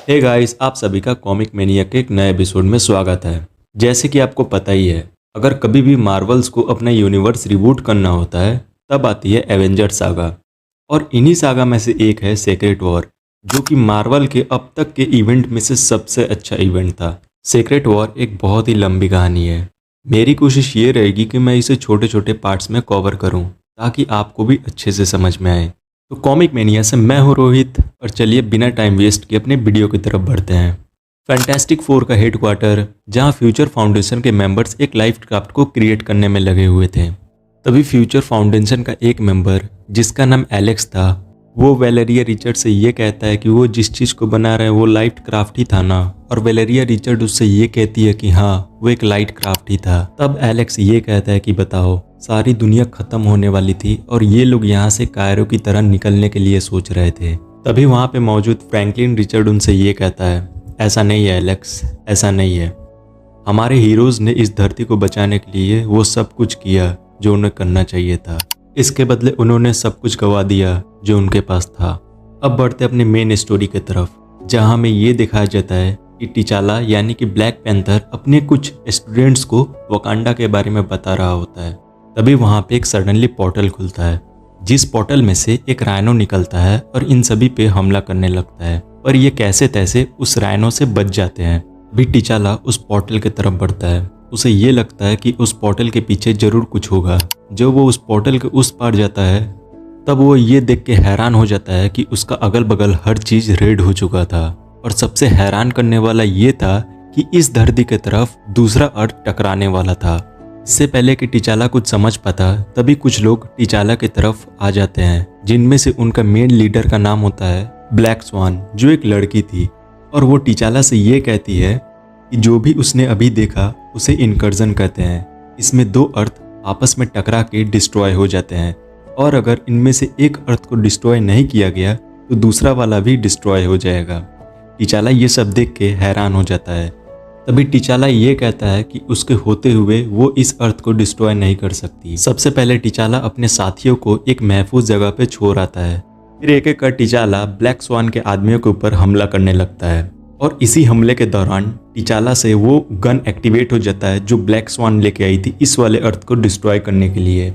Hey guys, आप सभी का कॉमिक मैनिया के एक नए एपिसोड में स्वागत है। जैसे कि आपको पता ही है, अगर कभी भी मार्वल्स को अपना यूनिवर्स रिबूट करना होता है तब आती है एवेंजर्स सागा। और इन्हीं सागा में से एक है सीक्रेट वॉर, जो कि मार्वल के अब तक के इवेंट में से सबसे अच्छा इवेंट था। सीक्रेट वॉर एक बहुत ही लंबी कहानी है। मेरी कोशिश ये रहेगी कि मैं इसे छोटे छोटे पार्ट्स में कवर करूँ ताकि आपको भी अच्छे से समझ में आए। तो कॉमिक मैनिया से मैं हूँ रोहित, और चलिए बिना टाइम वेस्ट किए अपने वीडियो की तरफ बढ़ते हैं। फैंटास्टिक फोर का हेडक्वार्टर, जहाँ फ्यूचर फाउंडेशन के मेंबर्स एक लाइफ क्राफ्ट को क्रिएट करने में लगे हुए थे। तभी फ्यूचर फाउंडेशन का एक मेंबर, जिसका नाम एलेक्स था, वो वेलेरिया रिचर्ड से ये कहता है कि वो जिस चीज़ को बना रहे हैं वो लाइट क्राफ्ट ही था ना। और वेलेरिया रिचर्ड उससे ये कहती है कि हाँ, वो एक लाइट क्राफ्ट ही था। तब एलेक्स ये कहता है कि बताओ, सारी दुनिया खत्म होने वाली थी और ये लोग यहाँ से कायरो की तरह निकलने के लिए सोच रहे थे। तभी वहाँ पे मौजूद फ्रैंकलिन रिचर्ड उनसे ये कहता है, ऐसा नहीं है एलेक्स, ऐसा नहीं है। हमारे हीरोज़ ने इस धरती को बचाने के लिए वो सब कुछ किया जो उन्हें करना चाहिए था। इसके बदले उन्होंने सब कुछ गवा दिया जो उनके पास था। अब बढ़ते अपने मेन स्टोरी की तरफ, जहाँ हमें ये दिखाया जाता है कि टिचाला यानी कि ब्लैक पैंथर अपने कुछ स्टूडेंट्स को वकांडा के बारे में बता रहा होता है। तभी वहाँ पे एक सडनली पोर्टल खुलता है, जिस पोर्टल में से एक राइनो निकलता है और इन सभी पे हमला करने लगता है। पर ये कैसे तैसे उस राइनो से बच जाते हैं। अभी टिचाला उस पोर्टल की तरफ बढ़ता है। उसे ये लगता है कि उस पोर्टल के पीछे जरूर कुछ होगा। जब वो उस पोर्टल के उस पार जाता है, तब वो ये देख के हैरान हो जाता है कि उसका अगल बगल हर चीज रेड हो चुका था। और सबसे हैरान करने वाला ये था कि इस धरती की तरफ दूसरा अर्थ टकराने वाला था। इससे पहले कि टिचाला कुछ समझ पाता, तभी कुछ लोग टिचाला की तरफ आ जाते हैं, जिनमें से उनका मेन लीडर का नाम होता है ब्लैक स्वान, जो एक लड़की थी। और वो टिचाला से ये कहती है कि जो भी उसने अभी देखा उसे इनकर्जन कहते हैं। इसमें दो अर्थ आपस में टकरा के डिस्ट्रॉय हो जाते हैं, और अगर इनमें से एक अर्थ को डिस्ट्रॉय नहीं किया गया तो दूसरा वाला भी डिस्ट्रॉय हो जाएगा। टिचाला ये सब देख के हैरान हो जाता है। तभी टिचाला ये कहता है कि उसके होते हुए वो इस अर्थ को डिस्ट्रॉय नहीं कर सकती। सबसे पहले टिचाला अपने साथियों को एक महफूज जगह पे छोड़ आता है। फिर एक एक कर टिचाला ब्लैक स्वान के आदमियों के ऊपर हमला करने लगता है। और इसी हमले के दौरान टिचाला से वो गन एक्टिवेट हो जाता है जो ब्लैक स्वान लेके आई थी इस वाले अर्थ को डिस्ट्रॉय करने के लिए।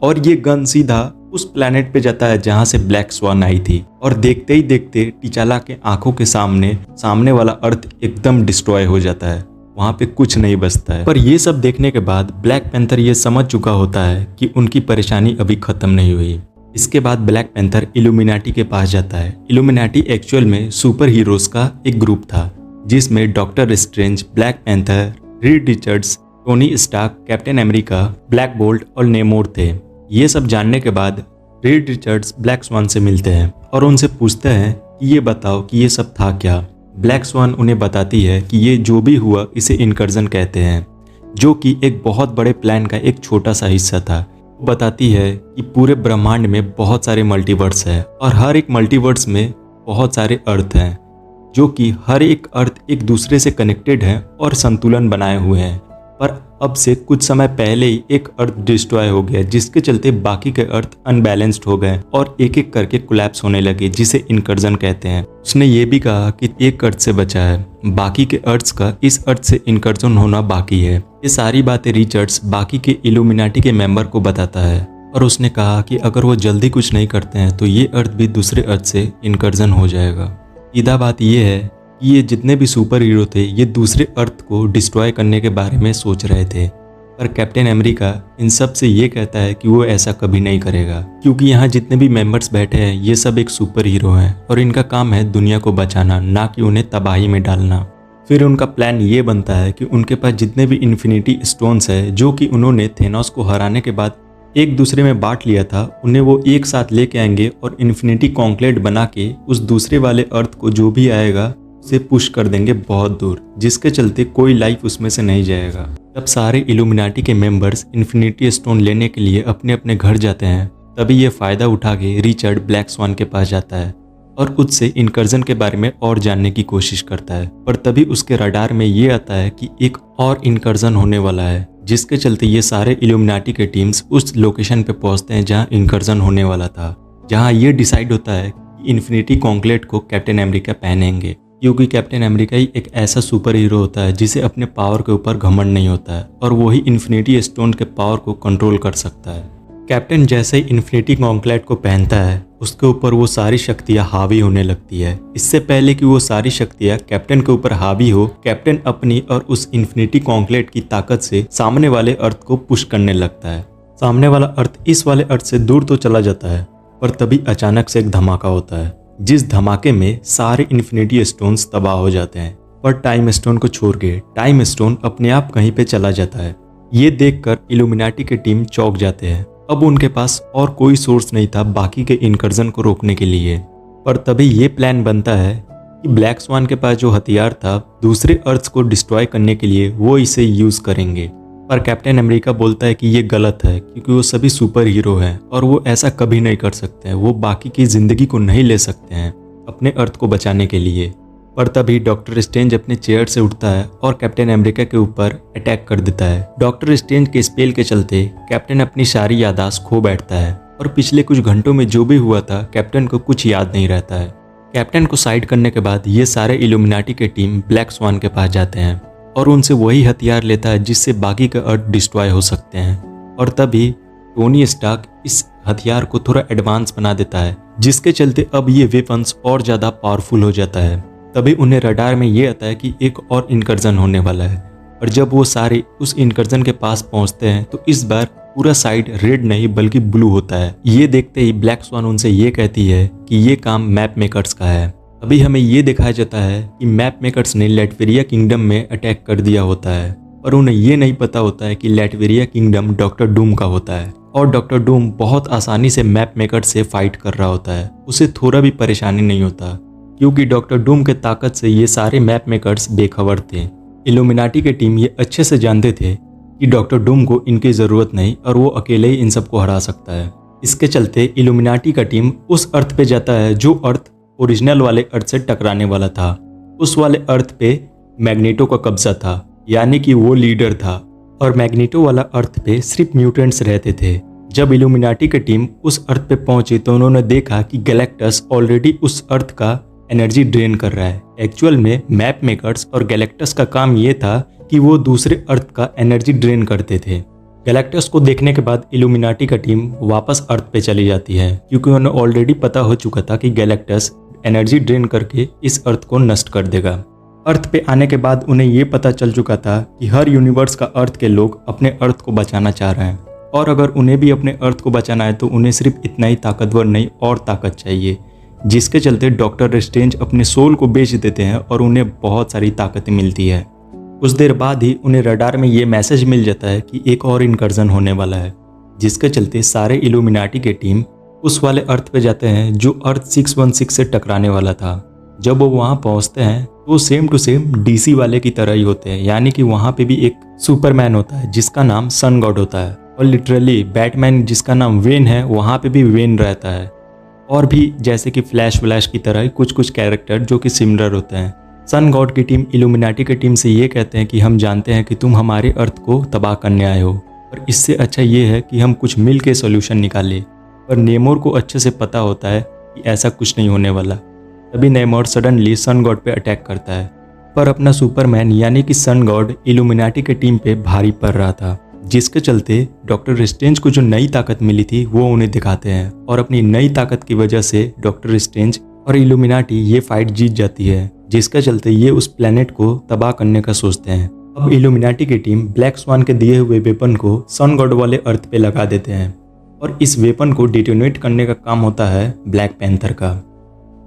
और ये गन सीधा उस प्लेनेट पे जाता है जहां से ब्लैक स्वान आई थी। और देखते ही देखते टिचाला के आंखों के सामने वाला अर्थ एकदम डिस्ट्रॉय हो जाता है। वहां पे कुछ नहीं बचता है। पर ये सब देखने के बाद ब्लैक पैंथर ये समझ चुका होता है कि उनकी परेशानी अभी खत्म नहीं हुई। इसके बाद ब्लैक पैंथर इल्यूमिनाटी के पास जाता है। इल्यूमिनाटी एक्चुअल में सुपर हीरोज का एक ग्रुप था, जिसमें Doctor Strange, Black Panther, Reed Richards, Tony Stark, Captain America, Black Bolt और नेमोर थे। ये सब जानने के बाद रीड रिचर्ड्स ब्लैक स्वान से मिलते हैं और उनसे पूछते हैं कि ये बताओ कि ये सब था क्या। ब्लैक स्वान उन्हें बताती है कि ये जो भी हुआ इसे इनकर्जन कहते हैं, जो कि एक बहुत बड़े प्लान का एक छोटा सा हिस्सा था। वो बताती है कि पूरे ब्रह्मांड में बहुत सारे मल्टीवर्स है और हर एक मल्टीवर्स में बहुत सारे अर्थ हैं, जो कि हर एक अर्थ एक दूसरे से कनेक्टेड है और संतुलन बनाए हुए हैं। पर अब से कुछ समय पहले ही एक अर्थ डिस्ट्रॉय हो गया, जिसके चलते बाकी के अर्थ अनबैलेंस्ड हो गए और एक एक करके कोलैप्स होने लगे, जिसे इनकर्जन कहते हैं। उसने ये भी कहा कि एक अर्थ से बचा है, बाकी के अर्थ्स का इस अर्थ से इनकर्जन होना बाकी है। ये सारी बातें रिचर्ड्स बाकी के इल्यूमिनाटी के मेंबर को बताता है और उसने कहा कि अगर वो जल्दी कुछ नहीं करते हैं तो ये अर्थ भी दूसरे अर्थ से इनकर्जन हो जाएगा। सीधा बात ये है कि ये जितने भी सुपर हीरो थे ये दूसरे अर्थ को डिस्ट्रॉय करने के बारे में सोच रहे थे। पर कैप्टन अमेरिका इन सब से ये कहता है कि वो ऐसा कभी नहीं करेगा, क्योंकि यहाँ जितने भी मेंबर्स बैठे हैं ये सब एक सुपर हीरो हैं और इनका काम है दुनिया को बचाना, ना कि उन्हें तबाही में डालना। फिर उनका प्लान ये बनता है कि उनके पास जितने भी इन्फिनिटी स्टोन्स है, जो कि उन्होंने थेनोस को हराने के बाद एक दूसरे में बांट लिया था, उन्हें वो एक साथ लेके आएंगे और इन्फिनिटी कॉन्क्लेट बना के उस दूसरे वाले अर्थ को जो भी आएगा से पुश कर देंगे बहुत दूर, जिसके चलते कोई लाइफ उसमें से नहीं जाएगा। तब सारे इल्यूमिनाटी के मेंबर्स इन्फिनिटी स्टोन लेने के लिए अपने अपने घर जाते हैं। तभी ये फायदा उठा के रिचर्ड ब्लैक स्वान के पास जाता है और उससे इनकर्जन के बारे में और जानने की कोशिश करता है। पर तभी उसके रडार में ये आता है कि एक और इनकर्जन होने वाला है, जिसके चलते ये सारे इल्यूमिनाटी के टीम्स उस लोकेशन पे पहुंचते हैं जहां इनकर्जन होने वाला था, जहां ये डिसाइड होता है कि इन्फिनिटी कॉन्क्लेट को कैप्टन अमेरिका पहनेंगे क्योंकि कैप्टन अमेरिका ही एक ऐसा सुपर हीरो होता है जिसे अपने पावर के ऊपर घमंड नहीं होता है और वही इन्फिनिटी स्टोन के पावर को कंट्रोल कर सकता है। कैप्टन जैसे ही इन्फिनिटी गॉन्टलेट को पहनता है उसके ऊपर वो सारी शक्तियां हावी होने लगती है। इससे पहले कि वो सारी शक्तियां कैप्टन के ऊपर हावी हो, कैप्टन अपनी और उस इन्फिनिटी गॉन्टलेट की ताकत से सामने वाले अर्थ को पुश करने लगता है। सामने वाला अर्थ इस वाले अर्थ से दूर तो चला जाता है, पर तभी अचानक से एक धमाका होता है, जिस धमाके में सारे इन्फिनिटी स्टोन्स तबाह हो जाते हैं। पर टाइम स्टोन को छोड़ के टाइम स्टोन अपने आप कहीं पे चला जाता है। ये देखकर इल्यूमिनाटी की टीम चौंक जाते हैं। अब उनके पास और कोई सोर्स नहीं था बाकी के इनकर्जन को रोकने के लिए। पर तभी ये प्लान बनता है कि ब्लैक स्वान के पास जो हथियार था दूसरे अर्थ को डिस्ट्रॉय करने के लिए वो इसे यूज करेंगे। पर कैप्टन अमेरिका बोलता है कि ये गलत है क्योंकि वो सभी सुपर हीरो हैं और वो ऐसा कभी नहीं कर सकते हैं। वो बाकी की जिंदगी को नहीं ले सकते हैं अपने अर्थ को बचाने के लिए। पर तभी डॉक्टर स्ट्रेंज अपने चेयर से उठता है और कैप्टन अमेरिका के ऊपर अटैक कर देता है। डॉक्टर स्ट्रेंज के स्पेल के चलते कैप्टन अपनी सारी याददाश्त खो बैठता है और पिछले कुछ घंटों में जो भी हुआ था कैप्टन को कुछ याद नहीं रहता है। कैप्टन को साइड करने के बाद ये सारे इल्यूमिनाटी के टीम ब्लैक स्वान के पास जाते हैं और उनसे वही हथियार लेता है जिससे बाकी का अर्थ डिस्ट्रॉय हो सकते हैं। और तभी टोनी स्टार्क इस हथियार को थोड़ा एडवांस बना देता है जिसके चलते अब ये वेपन्स और ज़्यादा पावरफुल हो जाता है। तभी उन्हें रडार में ये आता है कि एक और इनकर्जन होने वाला है। और जब वो सारे उस इनकर्जन के पास पहुंचते हैं तो इस बार पूरा साइड रेड नहीं बल्कि ब्लू होता है। ये देखते ही ब्लैक स्वान उनसे ये कहती है कि ये काम मैप मेकर्स का है। अभी हमें ये दिखाया जाता है कि मैप मेकर्स ने लैटवेरिया किंगडम में अटैक कर दिया होता है और उन्हें ये नहीं पता होता है कि लैटवेरिया किंगडम डॉक्टर डूम का होता है और डॉक्टर डूम बहुत आसानी से मैप मेकर से फाइट कर रहा होता है। उसे थोड़ा भी परेशानी नहीं होता क्योंकि डॉक्टर डूम के ताकत से ये सारे मैप मेकर्स बेखबर थे। इल्यूमिनाटी के टीम ये अच्छे से जानते थे कि डॉक्टर डूम को इनकी ज़रूरत नहीं और वो अकेले ही इन सबको हरा सकता है। इसके चलते इल्यूमिनाटी का टीम उस अर्थ पे जाता है जो अर्थ ओरिजिनल वाले अर्थ से टकराने वाला था। उस वाले अर्थ पे मैग्नेटो का कब्जा था, यानी कि वो लीडर था और मैग्नेटो वाला अर्थ पे सिर्फ म्यूटेंट्स रहते थे। जब इल्यूमिनाटी की टीम उस अर्थ पे पहुंची तो उन्होंने देखा कि गैलेक्टस ऑलरेडी उस अर्थ का एनर्जी ड्रेन कर रहा है। एक्चुअल में मैप मेकर्स और गैलेक्टस का काम ये था कि वो दूसरे अर्थ का एनर्जी ड्रेन करते थे। गैलेक्टस को देखने के बाद इल्यूमिनाटी का टीम वापस अर्थ पे चली जाती है क्योंकि उन्हें ऑलरेडी पता हो चुका था कि गैलेक्टस एनर्जी ड्रेन करके इस अर्थ को नष्ट कर देगा। अर्थ पे आने के बाद उन्हें ये पता चल चुका था कि हर यूनिवर्स का अर्थ के लोग अपने अर्थ को बचाना चाह रहे हैं और अगर उन्हें भी अपने अर्थ को बचाना है तो उन्हें सिर्फ इतना ही ताकतवर नहीं और ताकत चाहिए, जिसके चलते डॉक्टर स्ट्रेंज अपने सोल को बेच देते हैं और उन्हें बहुत सारी ताकतें मिलती है। कुछ देर बाद ही उन्हें रडार में ये मैसेज मिल जाता है कि एक और इनकर्जन होने वाला है, जिसके चलते सारे इल्यूमिनाटी के टीम उस वाले अर्थ पे जाते हैं जो अर्थ 616 से टकराने वाला था। जब वो वहाँ पहुँचते हैं तो सेम टू सेम डीसी वाले की तरह ही होते हैं, यानी कि वहाँ पे भी एक सुपरमैन होता है जिसका नाम सन गॉड होता है और लिटरली बैटमैन जिसका नाम वेन है वहाँ पे भी वेन रहता है और भी जैसे कि फ्लैश की तरह कुछ कुछ कैरेक्टर जो कि सिमिलर होते हैं। सन गॉड की टीम इल्यूमिनाटी की टीम से ये कहते हैं कि हम जानते हैं कि तुम हमारे अर्थ को तबाह करने आए हो और इससे अच्छा ये है कि हम कुछ मिल के सोल्यूशन निकालें। पर नेमोर को अच्छे से पता होता है कि ऐसा कुछ नहीं होने वाला। तभी नेमोर सडनली सन गॉड पे अटैक करता है, पर अपना सुपरमैन यानी कि सन गॉड इल्यूमिनाटी के टीम पे भारी पड़ रहा था, जिसके चलते डॉक्टर स्ट्रेंज को जो नई ताकत मिली थी वो उन्हें दिखाते हैं और अपनी नई ताकत की वजह से डॉक्टर स्ट्रेंज और इल्यूमिनाटी ये फाइट जीत जाती है, जिसके चलते ये उस प्लेनेट को तबाह करने का सोचते हैं। अब इल्यूमिनाटी की टीम ब्लैक स्वान के दिए हुए वेपन को सन गॉड वाले अर्थ पे लगा देते हैं और इस वेपन को डिटोनेट करने का काम होता है ब्लैक पैंथर का।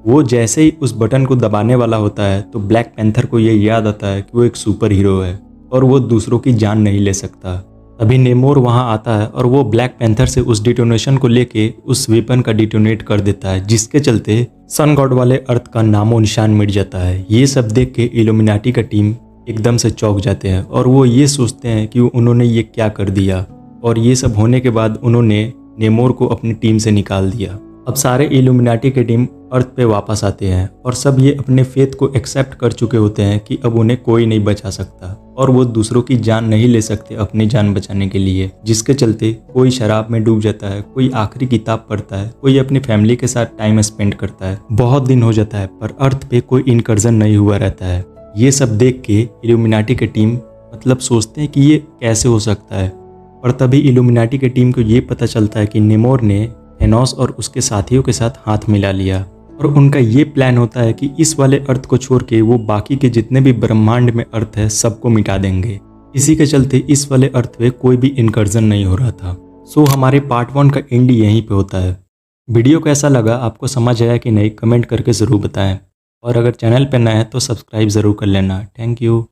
वो जैसे ही उस बटन को दबाने वाला होता है तो ब्लैक पैंथर को ये याद आता है कि वो एक सुपर हीरो है और वो दूसरों की जान नहीं ले सकता। तभी नेमोर वहाँ आता है और वो ब्लैक पैंथर से उस डिटोनेशन को लेके उस वेपन का डिटोनेट कर देता है, जिसके चलते सन गॉड वाले अर्थ का नामो निशान मिट जाता है। ये सब देख के इल्यूमिनाटी का टीम एकदम से चौंक जाते हैं और वो ये सोचते हैं कि उन्होंने ये क्या कर दिया और ये सब होने के बाद उन्होंने नेमोर को अपनी टीम से निकाल दिया। अब सारे इल्यूमिनाटी की टीम अर्थ पे वापस आते हैं और सब ये अपने फेथ को एक्सेप्ट कर चुके होते हैं कि अब उन्हें कोई नहीं बचा सकता और वो दूसरों की जान नहीं ले सकते अपनी जान बचाने के लिए, जिसके चलते कोई शराब में डूब जाता है, कोई आखिरी किताब पढ़ता है, कोई अपनी फैमिली के साथ टाइम स्पेंड करता है। बहुत दिन हो जाता है पर अर्थ पे कोई इनकर्जन नहीं हुआ रहता है। ये सब देख के इल्यूमिनाटी की टीम सोचते हैं कि ये कैसे हो सकता है। और तभी इल्यूमिनाटी की टीम को ये पता चलता है कि नेमोर ने थेनोस और उसके साथियों के साथ हाथ मिला लिया और उनका ये प्लान होता है कि इस वाले अर्थ को छोड़ के वो बाकी के जितने भी ब्रह्मांड में अर्थ है सबको मिटा देंगे। इसी के चलते इस वाले अर्थ पे कोई भी इनकर्जन नहीं हो रहा था। सो हमारे पार्ट 1 का एंड यहीं पे होता है। वीडियो कैसा लगा, आपको समझ आया कि नहीं, कमेंट करके ज़रूर बताएं और अगर चैनल पर नए हैं तो सब्सक्राइब ज़रूर कर लेना। Thank you.